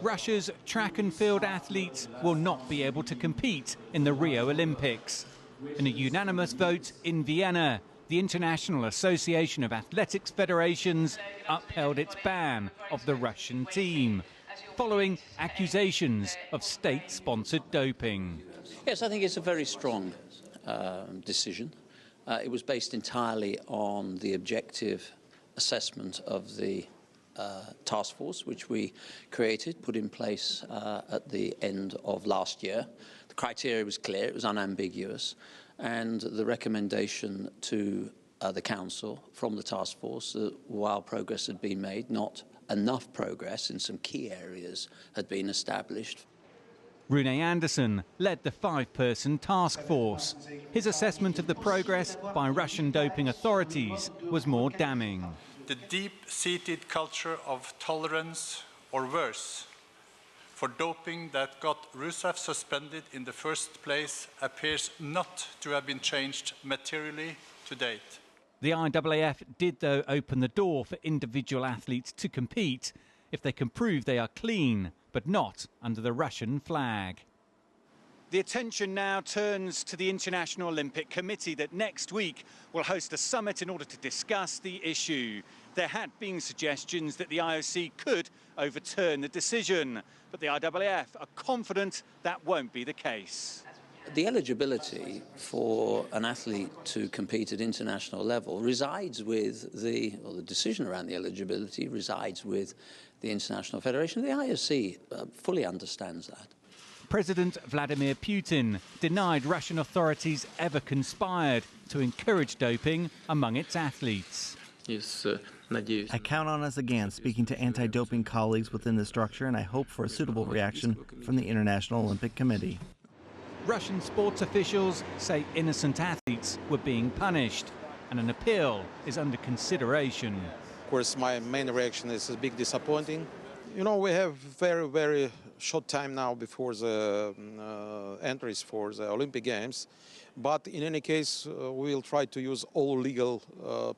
Russia's track and field athletes will not be able to compete in the Rio Olympics. In a unanimous vote in Vienna, the International Association of Athletics Federations upheld its ban of the Russian team, following accusations of state-sponsored doping. Yes, I think it's a very strong decision. It was based entirely on the objective assessment of the task force, which we created, put in place at the end of last year. The criteria was clear, it was unambiguous, and the recommendation to the Council from the task force that while progress had been made, not enough progress in some key areas had been established. Rune Andersson led the 5-person task force. His assessment of the progress by Russian doping authorities was more damning. The deep-seated culture of tolerance, or worse, for doping that got Rusev suspended in the first place appears not to have been changed materially to date. The IAAF did, though, open the door for individual athletes to compete if they can prove they are clean, but not under the Russian flag. The attention now turns to the International Olympic Committee that next week will host a summit in order to discuss the issue. There had been suggestions that the IOC could overturn the decision, but the IAAF are confident that won't be the case. The eligibility for an athlete to compete at international level resides with the decision around the eligibility resides with the International Federation. The IOC fully understands that. President Vladimir Putin denied Russian authorities ever conspired to encourage doping among its athletes. I count on us again speaking to anti-doping colleagues within the structure, and I hope for a suitable reaction from the International Olympic Committee. Russian sports officials say innocent athletes were being punished, and an appeal is under consideration. Of course, my main reaction is a big disappointing. You know, we have very short time now before the entries for the Olympic Games, but in any case, we will try to use all legal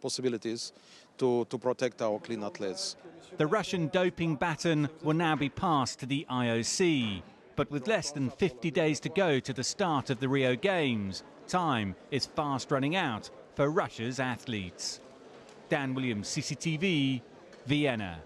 possibilities to protect our clean athletes. The Russian doping baton will now be passed to the IOC. But with less than 50 days to go to the start of the Rio Games, time is fast running out for Russia's athletes. Dan Williams, CCTV, Vienna.